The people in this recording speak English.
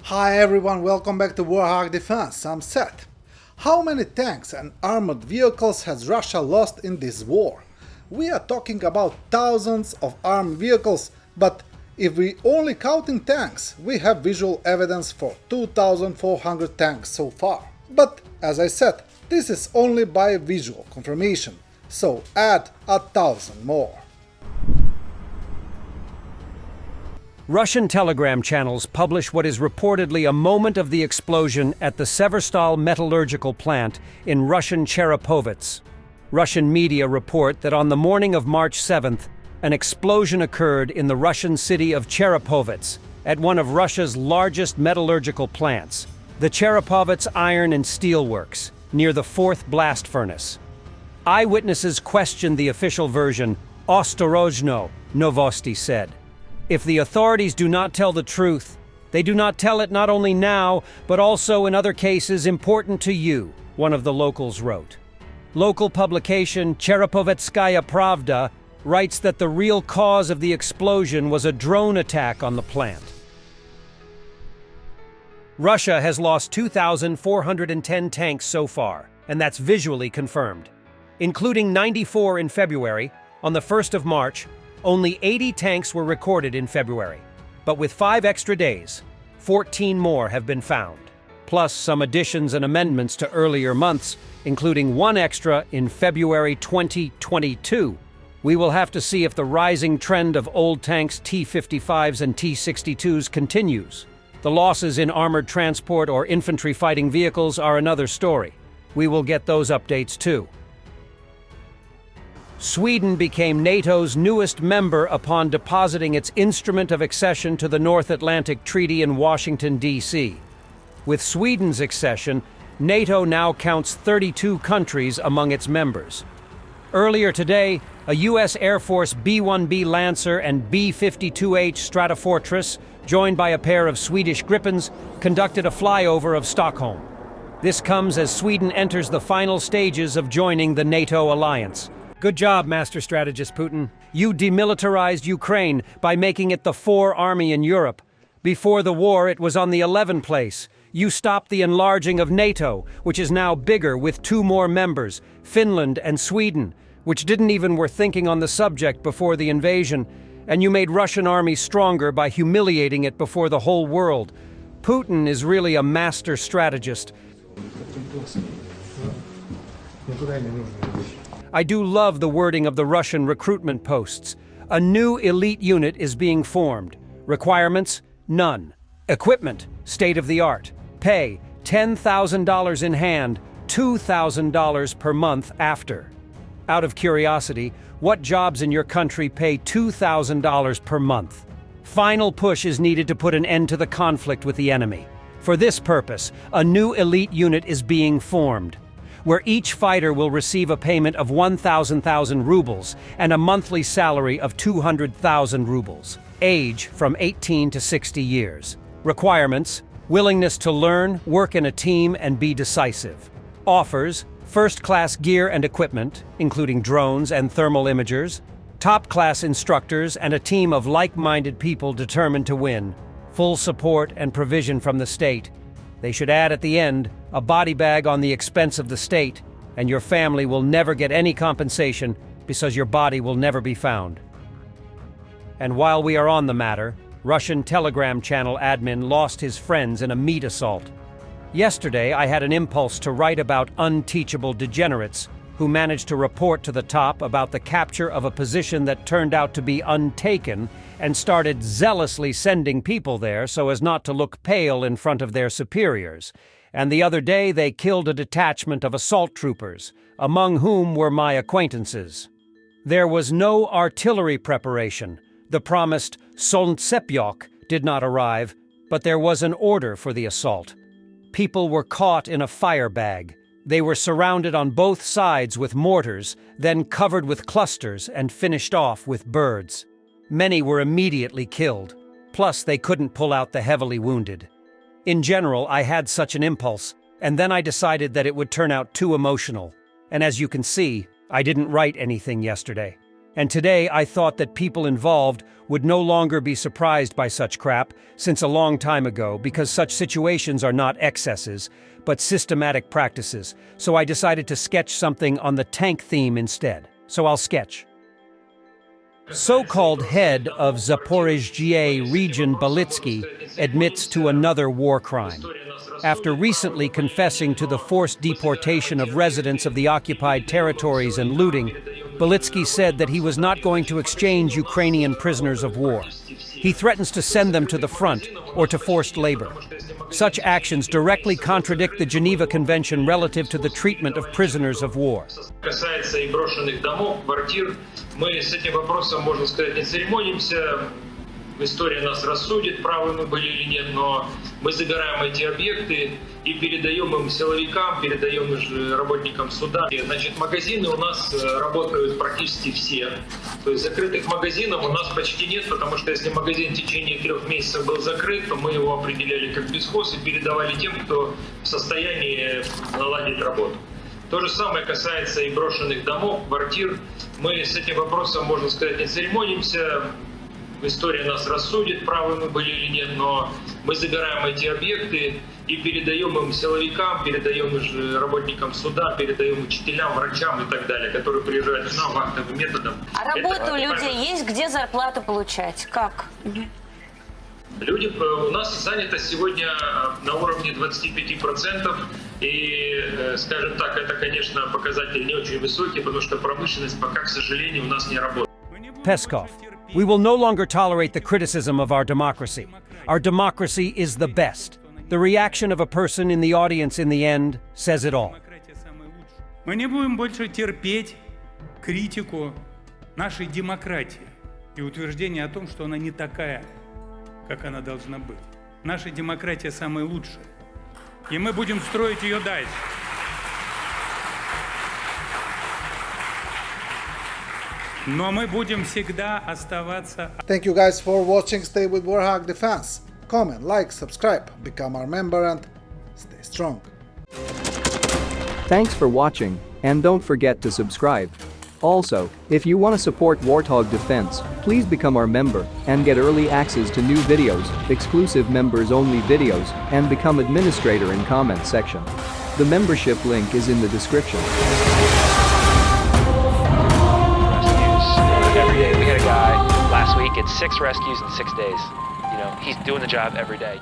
Hi everyone, welcome back to Warthog Defense. I'm Seth. How many tanks and armored vehicles has Russia lost in this war? We are talking about thousands of armed vehicles, but if we only counting tanks, we have visual evidence for 2,400 tanks so far. But as I said, this is only by visual confirmation, so add 1,000 more. Russian telegram channels publish what is reportedly a moment of the explosion at the Severstal metallurgical plant in Russian Cherepovets. Russian media report that on the morning of March 7th, an explosion occurred in the Russian city of Cherepovets, at one of Russia's largest metallurgical plants, the Cherepovets Iron and Steel Works, near the fourth blast furnace. Eyewitnesses questioned the official version. Ostorozhno, Novosti said. If the authorities do not tell the truth, they do not tell it not only now, but also in other cases important to you, one of the locals wrote. Local publication Cherepovetskaya Pravda writes that the real cause of the explosion was a drone attack on the plant. Russia has lost 2,410 tanks so far, and that's visually confirmed. Including 94 in February, on the 1st of March, only 80 tanks were recorded in February, but with 5 extra days, 14 more have been found, plus some additions and amendments to earlier months, including 1 extra in February 2022. We will have to see if the rising trend of old tanks T-55s and T-62s continues. The losses in armored transport or infantry fighting vehicles are another story. We will get those updates too. Sweden became NATO's newest member upon depositing its instrument of accession to the North Atlantic Treaty in Washington, D.C. With Sweden's accession, NATO now counts 32 countries among its members. Earlier today, a U.S. Air Force B-1B Lancer and B-52H Stratofortress, joined by a pair of Swedish Gripens, conducted a flyover of Stockholm. This comes as Sweden enters the final stages of joining the NATO alliance. Good job, Master Strategist Putin. You demilitarized Ukraine by making it the 4th army in Europe. Before the war, it was on the 11th place. You stopped the enlarging of NATO, which is now bigger with 2 more members, Finland and Sweden, which didn't even were thinking on the subject before the invasion. And you made Russian army stronger by humiliating it before the whole world. Putin is really a master strategist. I do love the wording of the Russian recruitment posts. A new elite unit is being formed. Requirements? None. Equipment? State-of-the-art. Pay? $10,000 in hand, $2,000 per month after. Out of curiosity, what jobs in your country pay $2,000 per month? Final push is needed to put an end to the conflict with the enemy. For this purpose, a new elite unit is being formed, where each fighter will receive a payment of 1,000 rubles and a monthly salary of 200,000 rubles. Age from 18 to 60 years. Requirements: willingness to learn, work in a team, and be decisive. Offers: first-class gear and equipment, including drones and thermal imagers, top-class instructors, and a team of like-minded people determined to win. Full support and provision from the state. They should add at the end a body bag on the expense of the state, and your family will never get any compensation because your body will never be found. And while we are on the matter, Russian Telegram channel admin lost his friends in a meat assault. Yesterday, I had an impulse to write about unteachable degenerates who managed to report to the top about the capture of a position that turned out to be untaken and started zealously sending people there so as not to look pale in front of their superiors. And the other day they killed a detachment of assault troopers, among whom were my acquaintances. There was no artillery preparation. The promised Solntsepiok did not arrive, but there was an order for the assault. People were caught in a fire bag. They were surrounded on both sides with mortars, then covered with clusters and finished off with birds. Many were immediately killed, plus they couldn't pull out the heavily wounded. In general, I had such an impulse, and then I decided that it would turn out too emotional. And as you can see, I didn't write anything yesterday. And today I thought that people involved would no longer be surprised by such crap since a long time ago, because such situations are not excesses, but systematic practices. So I decided to sketch something on the tank theme instead. So I'll sketch. So-called head of Zaporizhzhia region Belitsky admits to another war crime. After recently confessing to the forced deportation of residents of the occupied territories and looting, Belitsky said that he was not going to exchange Ukrainian prisoners of war. He threatens to send them to the front or to forced labor. Such actions directly contradict the Geneva Convention relative to the treatment of prisoners of war. Касается и брошенных домов, квартир, мы с этим вопросом, можно сказать, не церемонимся. История нас рассудит, правы мы были или нет, но мы забираем эти объекты и передаем им силовикам, передаем их работникам суда. Значит, магазины у нас работают практически все. То есть закрытых магазинов у нас почти нет, потому что если магазин в течение 3 месяцев был закрыт, то мы его определяли как бесхоз и передавали тем, кто в состоянии наладить работу. То же самое касается и брошенных домов, квартир. Мы с этим вопросом, можно сказать, не церемонимся. История нас рассудит, правы мы были или нет, но мы забираем эти объекты и передаем им силовикам, передаем их работникам суда, передаем учителям, врачам и так далее, которые приезжают к нам вахтовым методом. А работа у людей есть, где зарплату получать? Как? Люди, у нас занятость сегодня на уровне 25%, и, скажем так, это, конечно, показатель не очень высокий, потому что промышленность пока, к сожалению, у нас не работает. Peskov, we will no longer tolerate the criticism of our democracy. Our democracy is the best. The reaction of a person in the audience in the end says it all. Мы не будем больше терпеть критику нашей демократии и утверждение о том, что она не такая, как она должна быть. Наша демократия самая лучшая, и мы будем строить ее дальше. Но мы будем всегда оставаться... Thank you guys for watching. Stay with Warthog Defense. Comment, like, subscribe, become our member and stay strong. Thanks for watching, and don't forget to subscribe. Also, if you want to support Warthog Defense, please become our member and get early access to new videos, exclusive members-only videos, and become administrator in comment section. The membership link is in the description. Every day. We had a guy last week, it's 6 rescues in 6 days. You know, he's doing the job every day.